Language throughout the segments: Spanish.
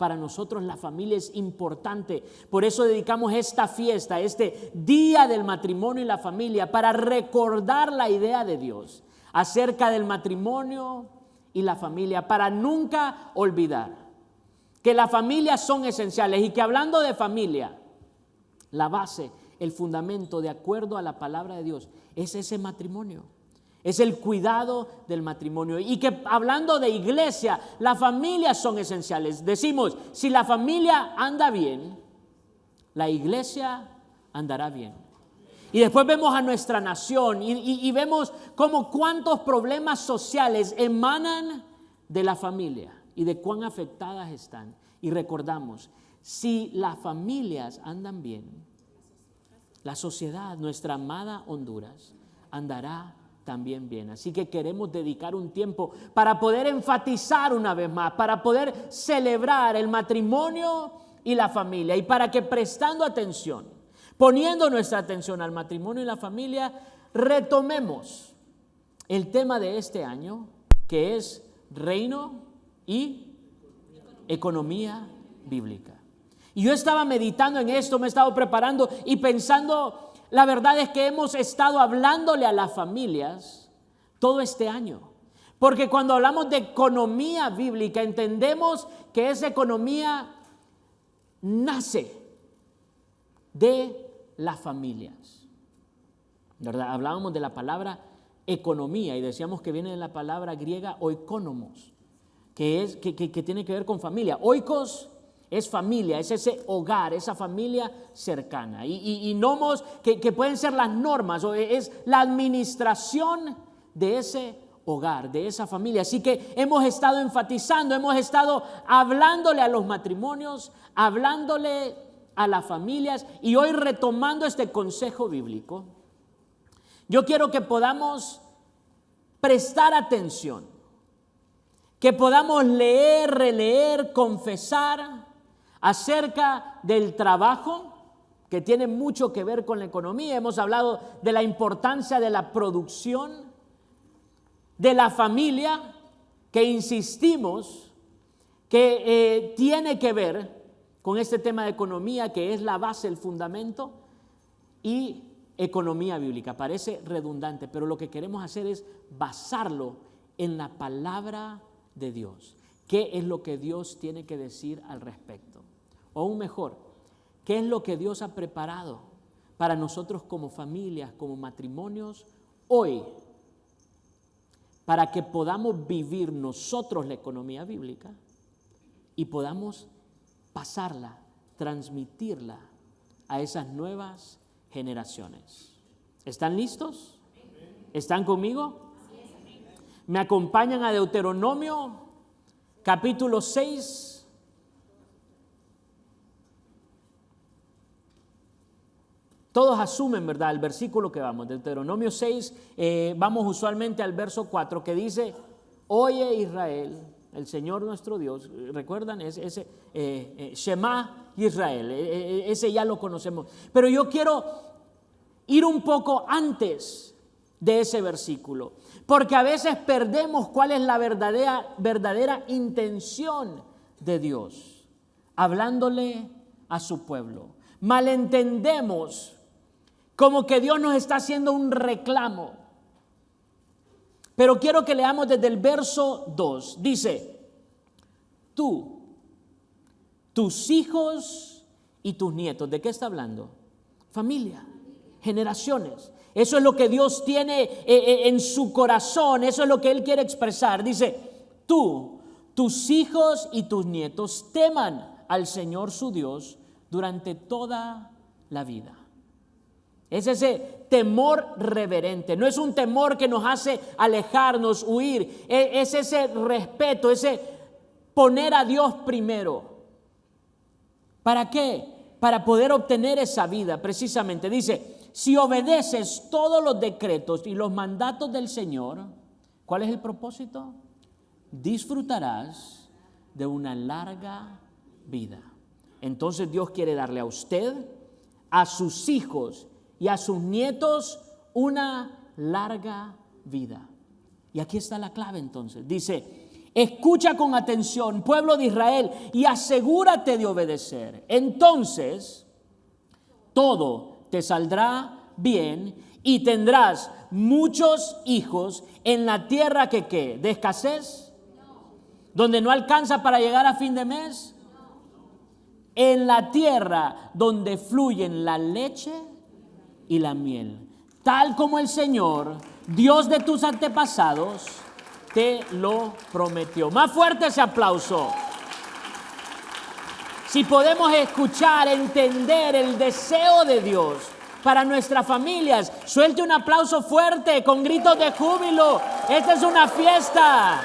para nosotros la familia es importante. Por eso dedicamos esta fiesta, este día del matrimonio y la familia, para recordar la idea de Dios acerca del matrimonio y la familia, para nunca olvidar que las familias son esenciales y que hablando de familia, la base, el fundamento, de acuerdo a la palabra de Dios, es ese matrimonio. Es el cuidado del matrimonio. Y que hablando de iglesia, las familias son esenciales. Decimos, si la familia anda bien, la iglesia andará bien. Y después vemos a nuestra nación y vemos cómo cuántos problemas sociales emanan de la familia y de cuán afectadas están. Y recordamos, si las familias andan bien, la sociedad, nuestra amada Honduras, andará también bien. Así que queremos dedicar un tiempo para poder enfatizar una vez más, para poder celebrar el matrimonio y la familia, y para que prestando atención, poniendo nuestra atención al matrimonio y la familia, retomemos el tema de este año, que es reino y economía bíblica. Y yo estaba meditando en esto, me he estado preparando y pensando, la verdad es que hemos estado hablándole a las familias todo este año. Porque cuando hablamos de economía bíblica, entendemos que esa economía nace de las familias, ¿verdad? Hablábamos de la palabra economía y decíamos que viene de la palabra griega oikonomos, que tiene que ver con familia. Oikos es familia, es ese hogar, esa familia cercana. Y nomos, que pueden ser las normas, o es la administración de ese hogar, de esa familia. Así que hemos estado enfatizando, hemos estado hablándole a los matrimonios, hablándole a las familias, y hoy retomando este consejo bíblico, yo quiero que podamos prestar atención, que podamos leer, releer, confesar acerca del trabajo, que tiene mucho que ver con la economía. Hemos hablado de la importancia de la producción, de la familia, que insistimos que tiene que ver con este tema de economía, que es la base, el fundamento, y economía bíblica. Parece redundante, pero lo que queremos hacer es basarlo en la palabra de Dios. ¿Qué es lo que Dios tiene que decir al respecto? O aún mejor, ¿qué es lo que Dios ha preparado para nosotros como familias, como matrimonios hoy, para que podamos vivir nosotros la economía bíblica y podamos pasarla, transmitirla a esas nuevas generaciones? ¿Están listos? ¿Están conmigo? ¿Me acompañan a Deuteronomio capítulo 6? Todos asumen, ¿verdad?, el versículo que vamos, Deuteronomio 6, vamos usualmente al verso 4, que dice: oye Israel, el Señor nuestro Dios. ¿Recuerdan? Ese Shema Israel, ese ya lo conocemos. Pero yo quiero ir un poco antes de ese versículo, porque a veces perdemos cuál es la verdadera intención de Dios, hablándole a su pueblo. Malentendemos como que Dios nos está haciendo un reclamo. Pero quiero que leamos desde el verso 2. Dice: tú, tus hijos y tus nietos. ¿De qué está hablando? Familia, generaciones. Eso es lo que Dios tiene en su corazón. Eso es lo que Él quiere expresar. Dice: tú, tus hijos y tus nietos teman al Señor su Dios durante toda la vida. Es ese temor reverente. No es un temor que nos hace alejarnos, huir. Es ese respeto, ese poner a Dios primero. ¿Para qué? Para poder obtener esa vida, precisamente. Dice: si obedeces todos los decretos y los mandatos del Señor, ¿cuál es el propósito? Disfrutarás de una larga vida. Entonces Dios quiere darle a usted, a sus hijos y a sus nietos una larga vida. Y aquí está la clave entonces. Dice: Escucha con atención, pueblo de Israel, y asegúrate de obedecer. Entonces, todo te saldrá bien y tendrás muchos hijos en la tierra que ¿qué? ¿De escasez? ¿Donde no alcanza para llegar a fin de mes? En la tierra donde fluyen la leche y la miel, tal como el Señor, Dios de tus antepasados, te lo prometió. Más fuerte ese aplauso. Si podemos escuchar, entender el deseo de Dios para nuestras familias, suelte un aplauso fuerte con gritos de júbilo. Esta es una fiesta.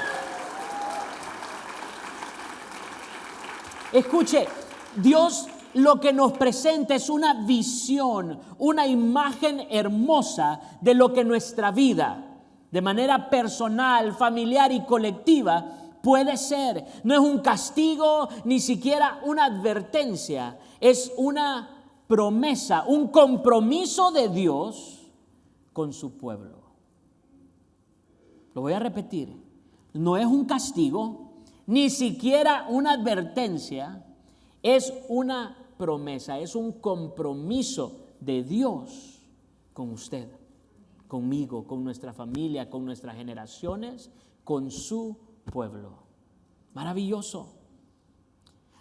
Escuche, Dios lo que nos presenta es una visión, una imagen hermosa de lo que nuestra vida, de manera personal, familiar y colectiva, puede ser. No es un castigo, ni siquiera una advertencia. Es una promesa, un compromiso de Dios con su pueblo. Lo voy a repetir. No es un castigo, ni siquiera una advertencia. Es una promesa, es un compromiso de Dios con usted, conmigo, con nuestra familia, con nuestras generaciones, con su pueblo. Maravilloso.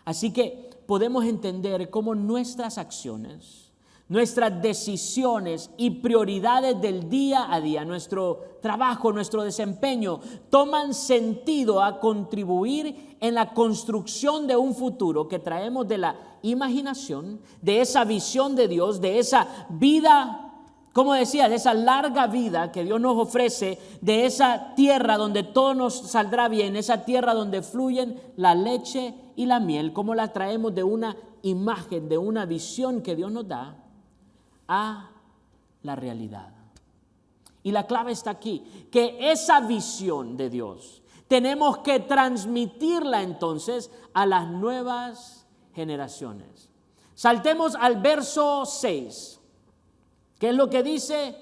Así que podemos entender cómo nuestras acciones, nuestras decisiones y prioridades del día a día, nuestro trabajo, nuestro desempeño, toman sentido a contribuir en la construcción de un futuro que traemos de la imaginación, de esa visión de Dios, de esa vida, como decía, de esa larga vida que Dios nos ofrece, de esa tierra donde todo nos saldrá bien, esa tierra donde fluyen la leche y la miel, como la traemos de una imagen, de una visión que Dios nos da a la realidad. Y la clave está aquí, que esa visión de Dios tenemos que transmitirla entonces a las nuevas generaciones. Saltemos al verso 6. ¿Qué es lo que dice?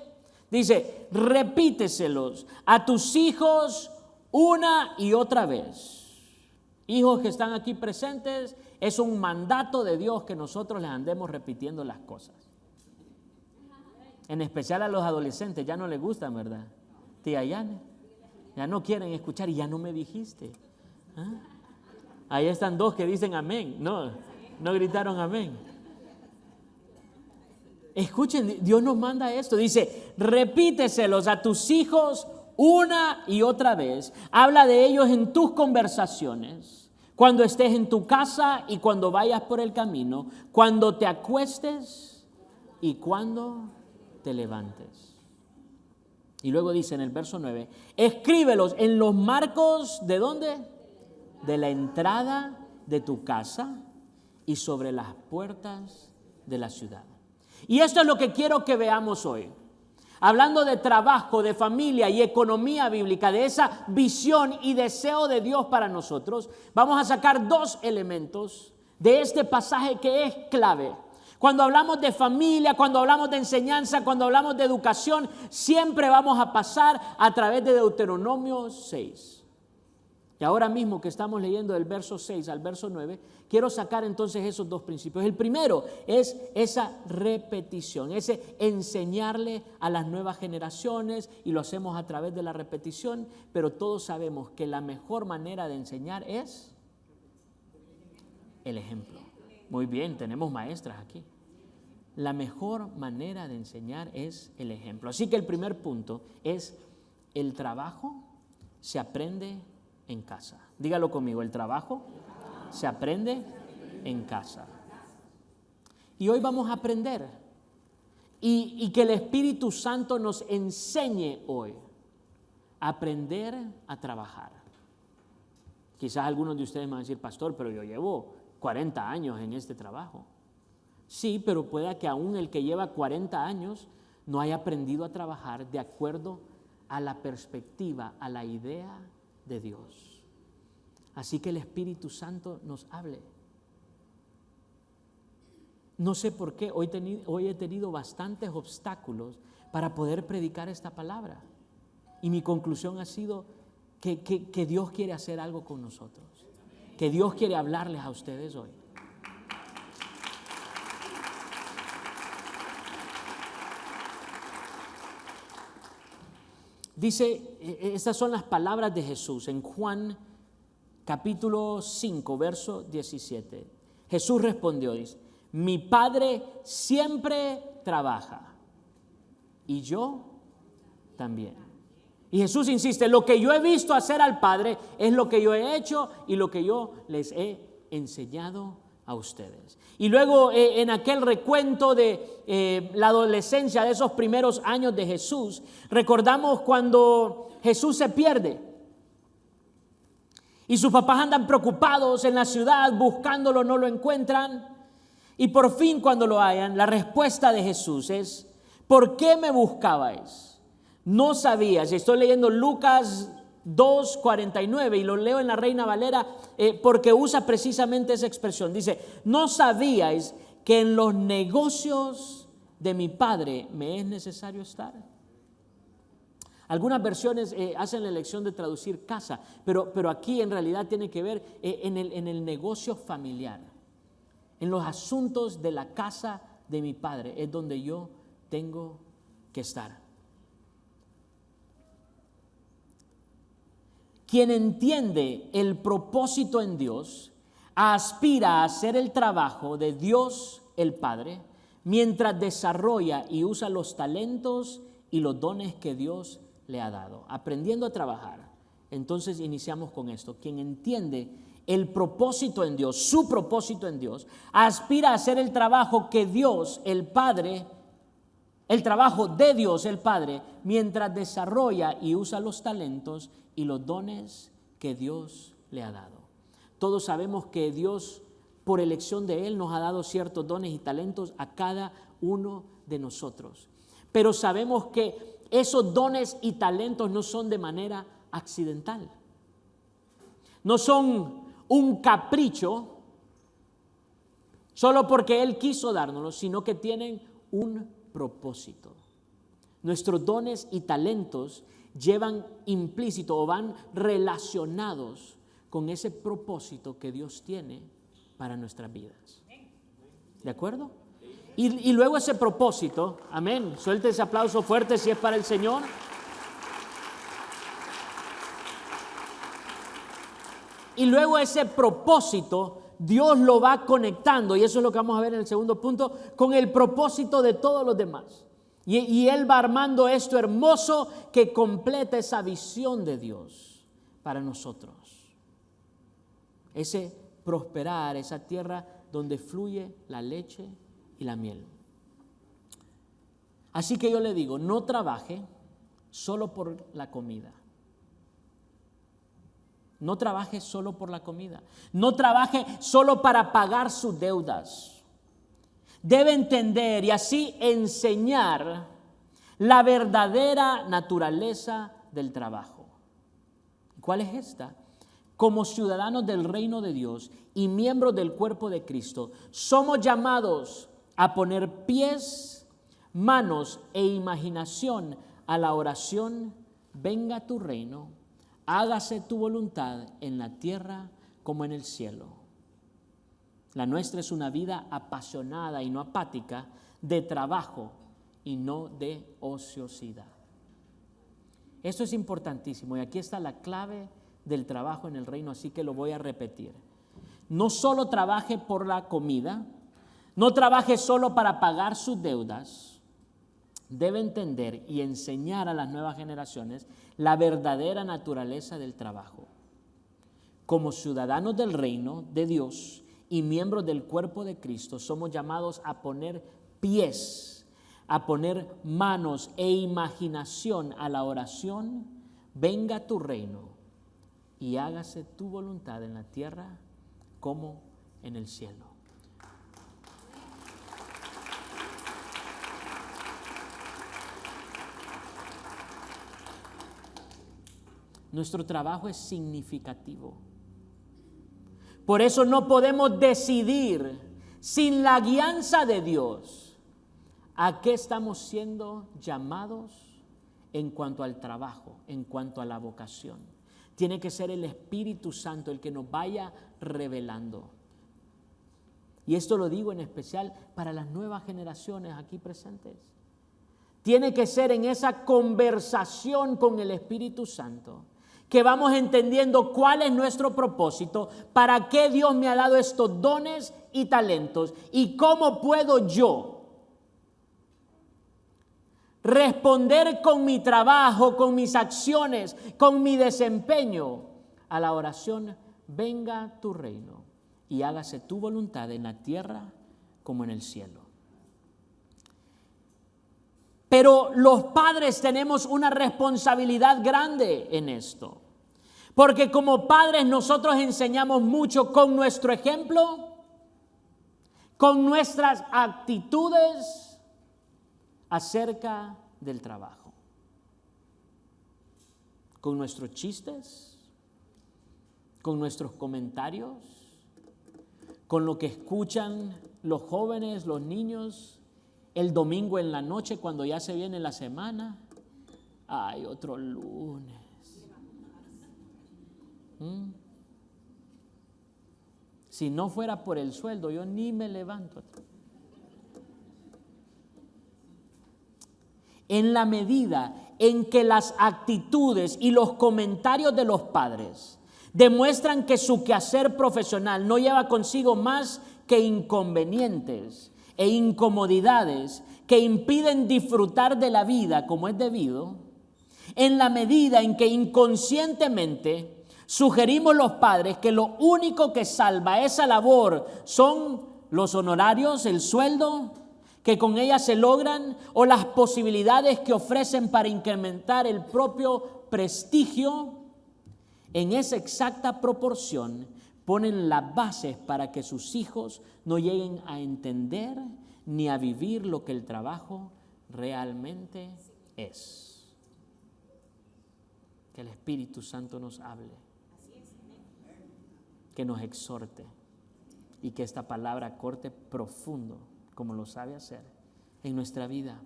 Dice, repíteselos a tus hijos una y otra vez. Hijos que están aquí presentes, es un mandato de Dios que nosotros les andemos repitiendo las cosas. En especial a los adolescentes, ya no les gustan, ¿verdad? Tía Yane, ya no quieren escuchar y ya no me dijiste. ¿Ah? Ahí están dos que dicen amén. No gritaron amén. Escuchen, Dios nos manda esto. Dice, repíteselos a tus hijos una y otra vez. Habla de ellos en tus conversaciones, cuando estés en tu casa y cuando vayas por el camino, cuando te acuestes y cuando te levantes. Y luego dice en el verso 9, escríbelos en los marcos, ¿de dónde? De la entrada de tu casa y sobre las puertas de la ciudad. Y esto es lo que quiero que veamos hoy. Hablando de trabajo, de familia y economía bíblica, de esa visión y deseo de Dios para nosotros, vamos a sacar dos elementos de este pasaje que es clave. Cuando hablamos de familia, cuando hablamos de enseñanza, cuando hablamos de educación, siempre vamos a pasar a través de Deuteronomio 6. Y ahora mismo que estamos leyendo del verso 6 al verso 9, quiero sacar entonces esos dos principios. El primero es esa repetición, ese enseñarle a las nuevas generaciones, y lo hacemos a través de la repetición, pero todos sabemos que la mejor manera de enseñar es el ejemplo. Muy bien, tenemos maestras aquí. La mejor manera de enseñar es el ejemplo. Así que el primer punto es: el trabajo se aprende en casa. Dígalo conmigo, el trabajo se aprende en casa. Y hoy vamos a aprender y que el Espíritu Santo nos enseñe hoy a aprender a trabajar. Quizás algunos de ustedes me van a decir, pastor, pero yo llevo 40 años en este trabajo. Sí, pero pueda que aún el que lleva 40 años no haya aprendido a trabajar de acuerdo a la perspectiva, a la idea de Dios. Así que el Espíritu Santo nos hable. No sé por qué, hoy he tenido bastantes obstáculos para poder predicar esta palabra. Y mi conclusión ha sido, que Dios quiere hacer algo con nosotros, que Dios quiere hablarles a ustedes hoy. Dice, estas son las palabras de Jesús en Juan capítulo 5, verso 17. Jesús respondió, dice, mi Padre siempre trabaja y yo también. Y Jesús insiste, lo que yo he visto hacer al Padre es lo que yo he hecho y lo que yo les he enseñado a ustedes. Y luego en aquel recuento de la adolescencia, de esos primeros años de Jesús, recordamos cuando Jesús se pierde y sus papás andan preocupados en la ciudad buscándolo, no lo encuentran, y por fin cuando lo hallan, la respuesta de Jesús es, ¿por qué me buscabais? No sabías. Estoy leyendo Lucas 2:49 y lo leo en la Reina Valera porque usa precisamente esa expresión. Dice, no sabíais que en los negocios de mi Padre me es necesario estar. Algunas versiones hacen la elección de traducir casa, pero aquí en realidad tiene que ver en el negocio familiar, en los asuntos de la casa de mi Padre, es donde yo tengo que estar. Quien entiende el propósito en Dios aspira a hacer el trabajo de Dios el Padre mientras desarrolla y usa los talentos y los dones que Dios le ha dado, aprendiendo a trabajar. Entonces iniciamos con esto. Quien entiende el propósito en Dios, su propósito en Dios, aspira a hacer el trabajo que Dios el Padre, el trabajo de Dios el Padre, mientras desarrolla y usa los talentos y los dones que Dios le ha dado. Todos sabemos que Dios, por elección de Él, nos ha dado ciertos dones y talentos a cada uno de nosotros. Pero sabemos que esos dones y talentos no son de manera accidental. No son un capricho solo porque Él quiso dárnoslos, sino que tienen un propósito. Nuestros dones y talentos llevan implícito o van relacionados con ese propósito que Dios tiene para nuestras vidas. ¿De acuerdo? Y luego ese propósito, amén, suelte ese aplauso fuerte si es para el Señor. Y luego ese propósito Dios lo va conectando, y eso es lo que vamos a ver en el segundo punto, con el propósito de todos los demás. Y Él va armando esto hermoso que completa esa visión de Dios para nosotros. Ese prosperar, esa tierra donde fluye la leche y la miel. Así que yo le digo, no trabaje solo por la comida. No trabaje solo por la comida. No trabaje solo para pagar sus deudas. Debe entender y así enseñar la verdadera naturaleza del trabajo. ¿Cuál es esta? Como ciudadanos del reino de Dios y miembros del cuerpo de Cristo, somos llamados a poner pies, manos e imaginación a la oración, venga tu reino, hágase tu voluntad en la tierra como en el cielo. La nuestra es una vida apasionada y no apática, de trabajo y no de ociosidad. Esto es importantísimo y aquí está la clave del trabajo en el reino, así que lo voy a repetir. No solo trabaje por la comida, no trabaje solo para pagar sus deudas. Debe entender y enseñar a las nuevas generaciones la verdadera naturaleza del trabajo. Como ciudadanos del reino de Dios y miembros del cuerpo de Cristo, somos llamados a poner pies, a poner manos e imaginación a la oración, venga tu reino y hágase tu voluntad en la tierra como en el cielo. Nuestro trabajo es significativo. Por eso no podemos decidir sin la guianza de Dios a qué estamos siendo llamados en cuanto al trabajo, en cuanto a la vocación. Tiene que ser el Espíritu Santo el que nos vaya revelando. Y esto lo digo en especial para las nuevas generaciones aquí presentes. Tiene que ser en esa conversación con el Espíritu Santo que vamos entendiendo cuál es nuestro propósito, para qué Dios me ha dado estos dones y talentos y cómo puedo yo responder con mi trabajo, con mis acciones, con mi desempeño a la oración: venga tu reino y hágase tu voluntad en la tierra como en el cielo. Pero los padres tenemos una responsabilidad grande en esto, porque como padres nosotros enseñamos mucho con nuestro ejemplo, con nuestras actitudes acerca del trabajo, con nuestros chistes, con nuestros comentarios, con lo que escuchan los jóvenes, los niños, el domingo en la noche cuando ya se viene la semana. Ay, otro lunes. Si no fuera por el sueldo, yo ni me levanto. En la medida en que las actitudes y los comentarios de los padres demuestran que su quehacer profesional no lleva consigo más que inconvenientes e incomodidades que impiden disfrutar de la vida como es debido, en la medida en que inconscientemente sugerimos los padres que lo único que salva esa labor son los honorarios, el sueldo que con ella se logran, o las posibilidades que ofrecen para incrementar el propio prestigio, en esa exacta proporción ponen las bases para que sus hijos no lleguen a entender ni a vivir lo que el trabajo realmente es. Que el Espíritu Santo nos hable, que nos exhorte y que esta palabra corte profundo, como lo sabe hacer en nuestra vida.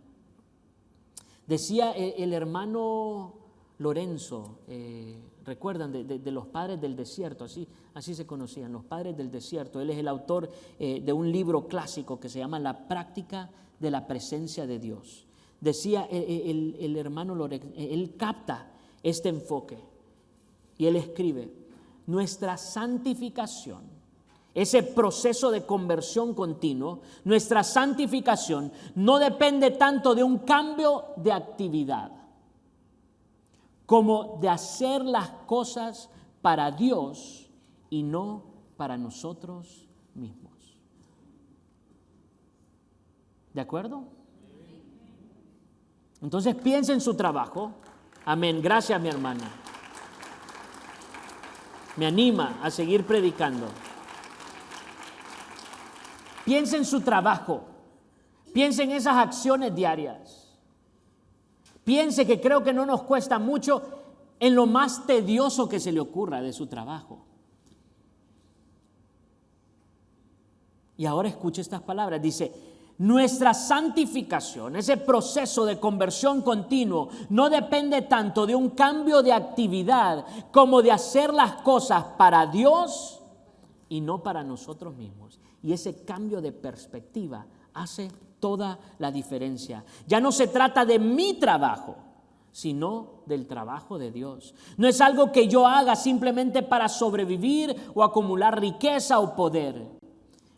Decía el hermano Lorenzo, recuerdan de los padres del desierto, así se conocían, los padres del desierto. Él es el autor de un libro clásico que se llama La práctica de la presencia de Dios. Decía el hermano Lorenzo, él capta este enfoque y él escribe: nuestra santificación, ese proceso de conversión continuo, nuestra santificación no depende tanto de un cambio de actividad como de hacer las cosas para Dios y no para nosotros mismos. ¿De acuerdo? Entonces piensa en su trabajo. Amén. Gracias, mi hermana. Me anima a seguir predicando. Piensa en su trabajo. Piensa en esas acciones diarias. Piense, que creo que no nos cuesta mucho, en lo más tedioso que se le ocurra de su trabajo. Y ahora escuche estas palabras. Dice: nuestra santificación, ese proceso de conversión continuo, no depende tanto de un cambio de actividad como de hacer las cosas para Dios y no para nosotros mismos. Y ese cambio de perspectiva hace toda la diferencia. Ya no se trata de mi trabajo, sino del trabajo de Dios. No es algo que yo haga simplemente para sobrevivir o acumular riqueza o poder.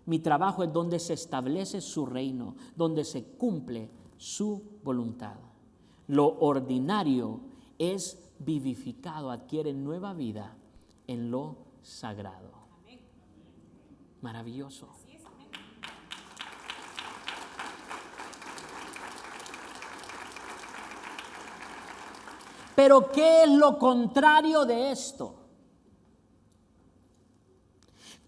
Mi trabajo es donde se establece su reino, donde se cumple su voluntad. Lo ordinario es vivificado, adquiere nueva vida en lo sagrado. Maravilloso. Pero ¿qué es lo contrario de esto?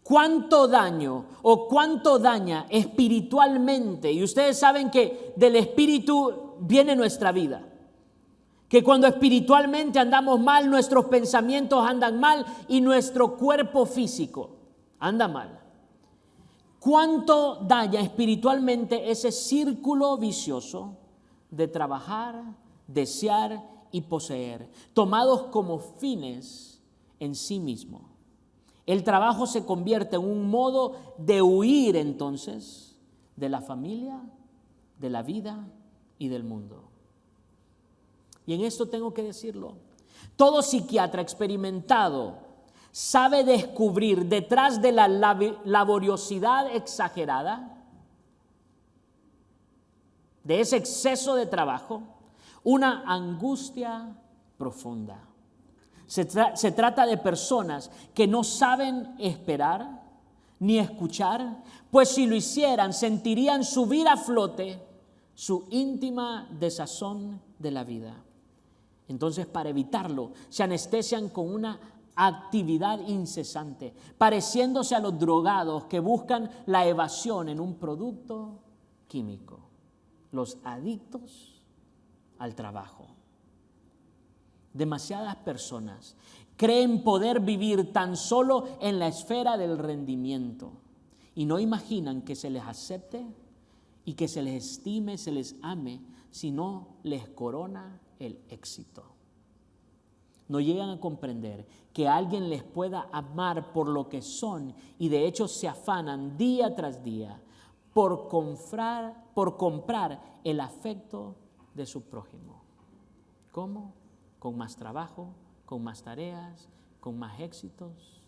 ¿Cuánto daño o cuánto daña espiritualmente? Y ustedes saben que del espíritu viene nuestra vida. Que cuando espiritualmente andamos mal, nuestros pensamientos andan mal y nuestro cuerpo físico anda mal. ¿Cuánto daña espiritualmente ese círculo vicioso de trabajar, desear y poseer, tomados como fines en sí mismo. El trabajo se convierte en un modo de huir entonces de la familia, de la vida y del mundo. Y en esto tengo que decirlo. Todo psiquiatra experimentado sabe descubrir detrás de la laboriosidad exagerada, de ese exceso de trabajo, una angustia profunda. Se trata de personas que no saben esperar ni escuchar, pues si lo hicieran sentirían subir a flote su íntima desazón de la vida. Entonces, para evitarlo, se anestesian con una actividad incesante, pareciéndose a los drogados que buscan la evasión en un producto químico, los adictos al trabajo. Demasiadas personas creen poder vivir tan solo en la esfera del rendimiento y no imaginan que se les acepte y que se les estime, se les ame, si no les corona el éxito. No llegan a comprender que alguien les pueda amar por lo que son y de hecho se afanan día tras día por comprar el afecto de su prójimo. ¿Cómo? Con más trabajo, con más tareas, con más éxitos.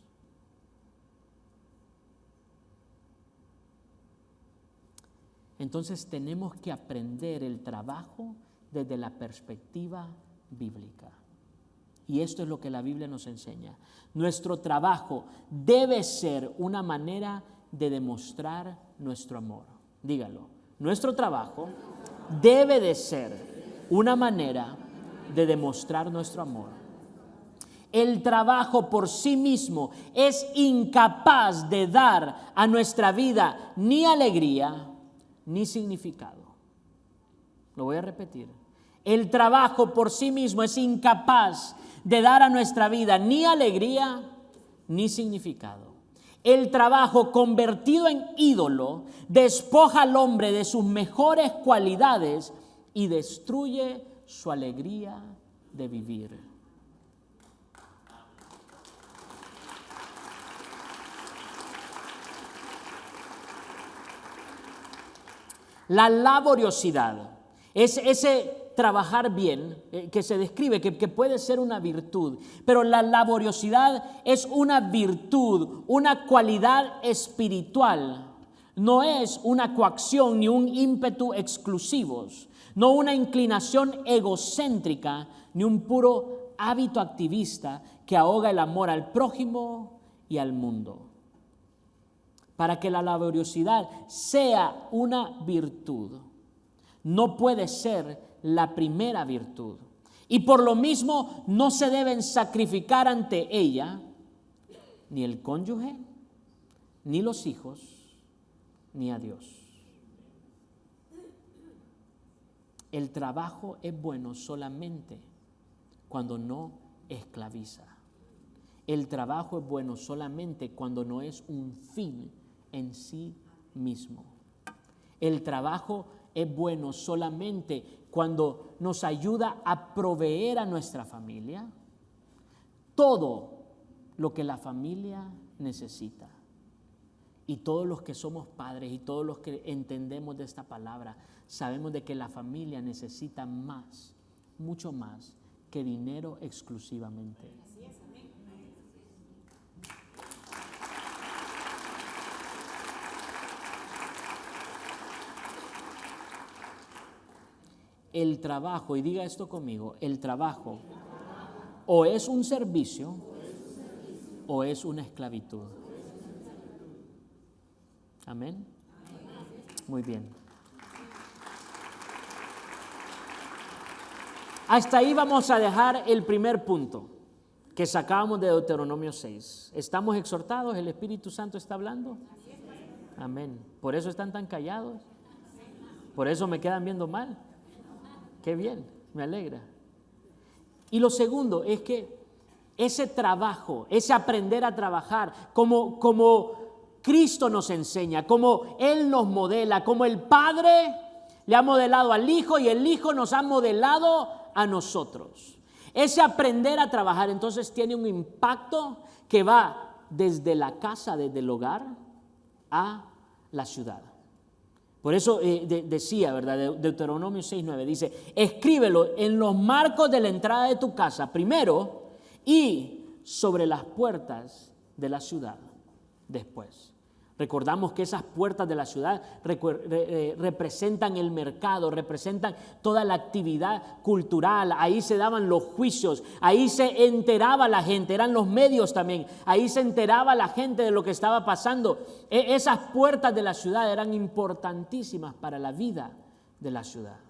Entonces tenemos que aprender el trabajo desde la perspectiva bíblica. Y esto es lo que la Biblia nos enseña. Nuestro trabajo debe ser una manera de demostrar nuestro amor. Dígalo. Nuestro trabajo debe de ser una manera de demostrar nuestro amor. El trabajo por sí mismo es incapaz de dar a nuestra vida ni alegría ni significado. Lo voy a repetir. El trabajo por sí mismo es incapaz de dar a nuestra vida ni alegría ni significado. El trabajo convertido en ídolo despoja al hombre de sus mejores cualidades y destruye su alegría de vivir. La laboriosidad es ese trabajar bien que se describe, que puede ser una virtud, pero la laboriosidad es una virtud, una cualidad espiritual. No es una coacción ni un ímpetu exclusivos, no una inclinación egocéntrica ni un puro hábito activista que ahoga el amor al prójimo y al mundo. Para que la laboriosidad sea una virtud, no puede ser la primera virtud. Y por lo mismo no se deben sacrificar ante ella ni el cónyuge, ni los hijos, ni a Dios. El trabajo es bueno solamente cuando no esclaviza. El trabajo es bueno solamente cuando no es un fin en sí mismo. El trabajo es bueno solamente cuando nos ayuda a proveer a nuestra familia todo lo que la familia necesita. Y todos los que somos padres y todos los que entendemos de esta palabra, sabemos de que la familia necesita más, mucho más que dinero exclusivamente. El trabajo, y diga esto conmigo, el trabajo o es un servicio o es una esclavitud. Amén. Muy bien. Hasta ahí vamos a dejar el primer punto que sacamos de Deuteronomio 6. ¿Estamos exhortados? ¿El Espíritu Santo está hablando? Amén. ¿Por eso están tan callados? ¿Por eso me quedan viendo mal? Qué bien, me alegra. Y lo segundo es que ese trabajo, ese aprender a trabajar, como Cristo nos enseña, como Él nos modela, como el Padre le ha modelado al Hijo y el Hijo nos ha modelado a nosotros. Ese aprender a trabajar entonces tiene un impacto que va desde la casa, desde el hogar, a la ciudad. Por eso decía, ¿verdad? Deuteronomio 6:9 dice: escríbelo en los marcos de la entrada de tu casa primero y sobre las puertas de la ciudad después. Recordamos que esas puertas de la ciudad representan el mercado, representan toda la actividad cultural. Ahí se daban los juicios, ahí se enteraba la gente, eran los medios también. Ahí se enteraba la gente de lo que estaba pasando. Esas puertas de la ciudad eran importantísimas para la vida de la ciudad.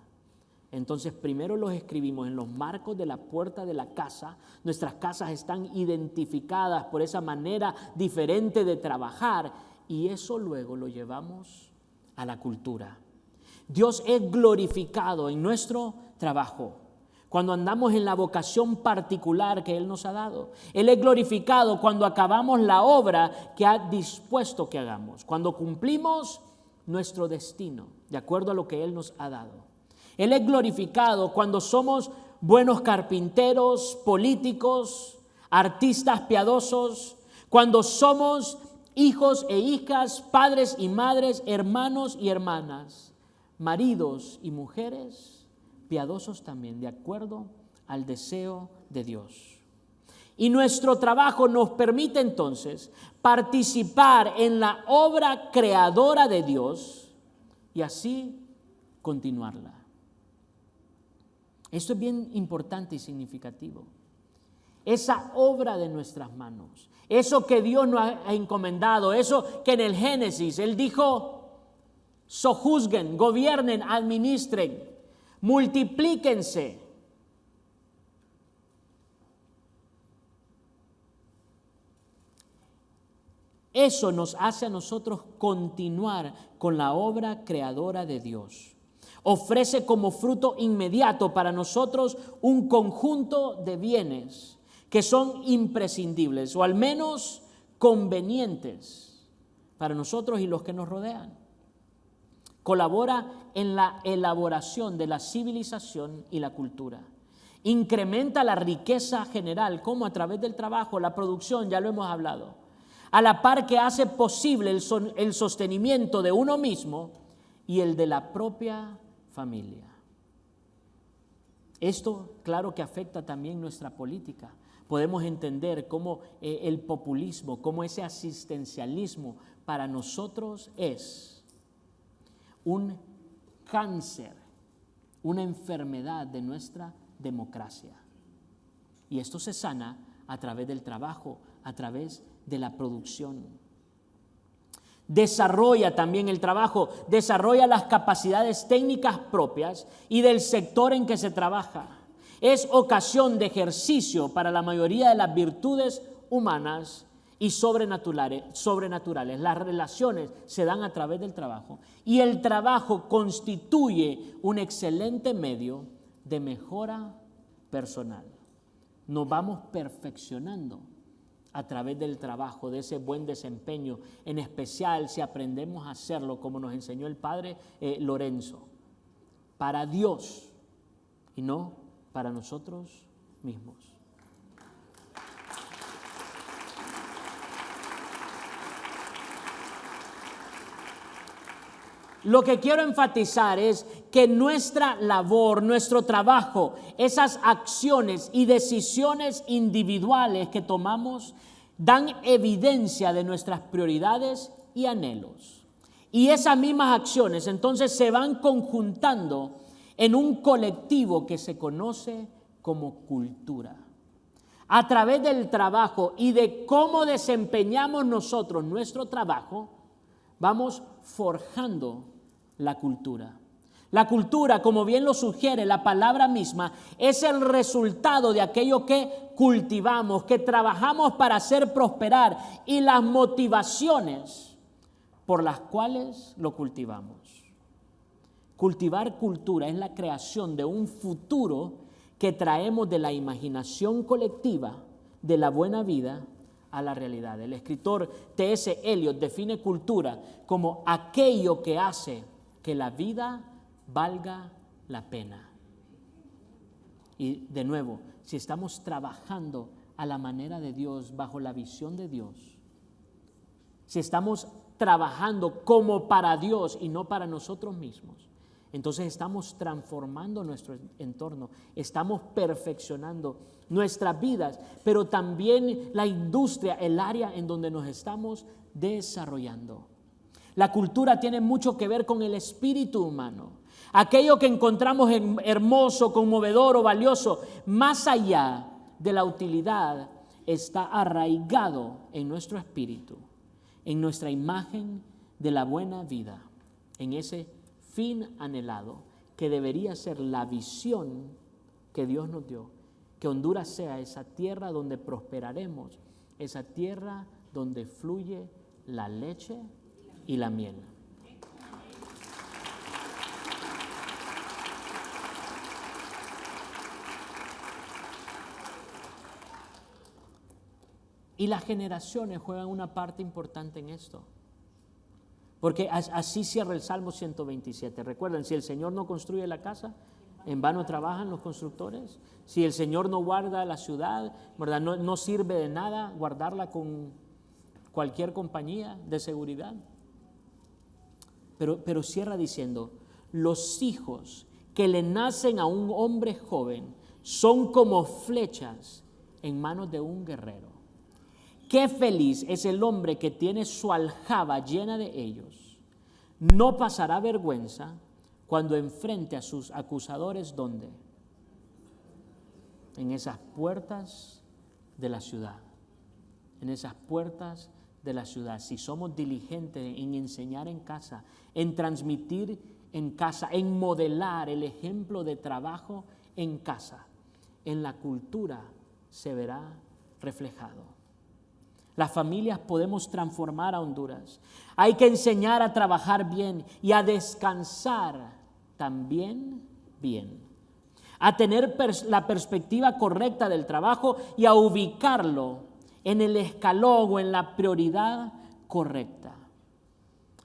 Entonces primero los escribimos en los marcos de la puerta de la casa. Nuestras casas están identificadas por esa manera diferente de trabajar. Y eso luego lo llevamos a la cultura. Dios es glorificado en nuestro trabajo, cuando andamos en la vocación particular que Él nos ha dado. Él es glorificado cuando acabamos la obra que ha dispuesto que hagamos, cuando cumplimos nuestro destino, de acuerdo a lo que Él nos ha dado. Él es glorificado cuando somos buenos carpinteros, políticos, artistas piadosos, cuando somos hijos e hijas, padres y madres, hermanos y hermanas, maridos y mujeres, piadosos también, de acuerdo al deseo de Dios. Y nuestro trabajo nos permite entonces participar en la obra creadora de Dios y así continuarla. Esto es bien importante y significativo. Esa obra de nuestras manos, eso que Dios nos ha encomendado, eso que en el Génesis Él dijo: sojuzguen, gobiernen, administren, multiplíquense. Eso nos hace a nosotros continuar con la obra creadora de Dios. Ofrece como fruto inmediato para nosotros un conjunto de bienes que son imprescindibles o al menos convenientes para nosotros y los que nos rodean. Colabora en la elaboración de la civilización y la cultura. Incrementa la riqueza general, como a través del trabajo, la producción, ya lo hemos hablado. A la par que hace posible el sostenimiento de uno mismo y el de la propia familia. Esto, claro que afecta también nuestra política. Podemos entender cómo el populismo, cómo ese asistencialismo para nosotros es un cáncer, una enfermedad de nuestra democracia. Y esto se sana a través del trabajo, a través de la producción. Desarrolla también el trabajo, desarrolla las capacidades técnicas propias y del sector en que se trabaja. Es ocasión de ejercicio para la mayoría de las virtudes humanas y sobrenaturales. Las relaciones se dan a través del trabajo y el trabajo constituye un excelente medio de mejora personal. Nos vamos perfeccionando a través del trabajo, de ese buen desempeño, en especial si aprendemos a hacerlo como nos enseñó el padre Lorenzo, para Dios y no para nosotros mismos. Lo que quiero enfatizar es que nuestra labor, nuestro trabajo, esas acciones y decisiones individuales que tomamos dan evidencia de nuestras prioridades y anhelos. Y esas mismas acciones entonces se van conjuntando en un colectivo que se conoce como cultura. A través del trabajo y de cómo desempeñamos nosotros nuestro trabajo, vamos forjando la cultura. La cultura, como bien lo sugiere la palabra misma, es el resultado de aquello que cultivamos, que trabajamos para hacer prosperar y las motivaciones por las cuales lo cultivamos. Cultivar cultura es la creación de un futuro que traemos de la imaginación colectiva de la buena vida a la realidad. El escritor T.S. Eliot define cultura como aquello que hace que la vida valga la pena. Y de nuevo, si estamos trabajando a la manera de Dios, bajo la visión de Dios, si estamos trabajando como para Dios y no para nosotros mismos, entonces estamos transformando nuestro entorno, estamos perfeccionando nuestras vidas, pero también la industria, el área en donde nos estamos desarrollando. La cultura tiene mucho que ver con el espíritu humano. Aquello que encontramos hermoso, conmovedor o valioso, más allá de la utilidad, está arraigado en nuestro espíritu, en nuestra imagen de la buena vida, en ese fin anhelado que debería ser la visión que Dios nos dio, que Honduras sea esa tierra donde prosperaremos, esa tierra donde fluye la leche y la miel. Y las generaciones juegan una parte importante en esto. Porque así cierra el Salmo 127. Recuerden, si el Señor no construye la casa, en vano trabajan los constructores. Si el Señor no guarda la ciudad, ¿verdad? No sirve de nada guardarla con cualquier compañía de seguridad. Pero cierra diciendo, los hijos que le nacen a un hombre joven son como flechas en manos de un guerrero. Qué feliz es el hombre que tiene su aljaba llena de ellos. No pasará vergüenza cuando enfrente a sus acusadores, ¿dónde? En esas puertas de la ciudad. En esas puertas de la ciudad. Si somos diligentes en enseñar en casa, en transmitir en casa, en modelar el ejemplo de trabajo en casa, en la cultura se verá reflejado. Las familias podemos transformar a Honduras. Hay que enseñar a trabajar bien y a descansar también bien. A tener la perspectiva correcta del trabajo y a ubicarlo en el escalón o en la prioridad correcta.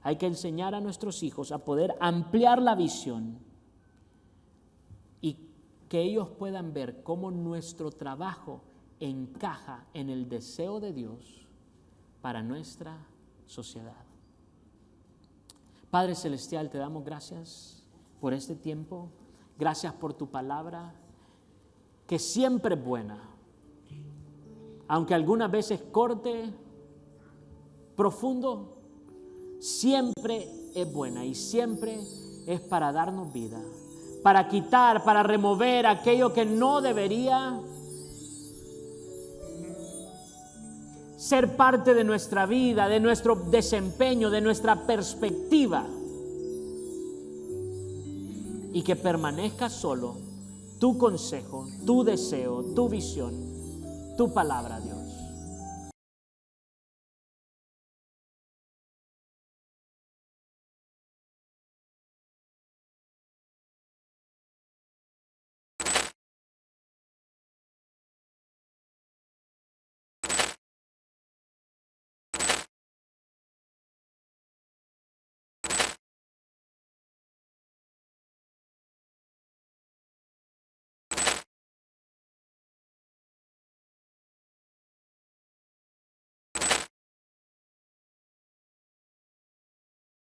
Hay que enseñar a nuestros hijos a poder ampliar la visión y que ellos puedan ver cómo nuestro trabajo encaja en el deseo de Dios para nuestra sociedad. Padre Celestial, te damos gracias por este tiempo. Gracias por tu palabra, que siempre es buena. Aunque algunas veces corte, profundo, siempre es buena y siempre es para darnos vida, para quitar, para remover aquello que no debería ser parte de nuestra vida, de nuestro desempeño, de nuestra perspectiva, y que permanezca solo tu consejo, tu deseo, tu visión, tu palabra, Dios.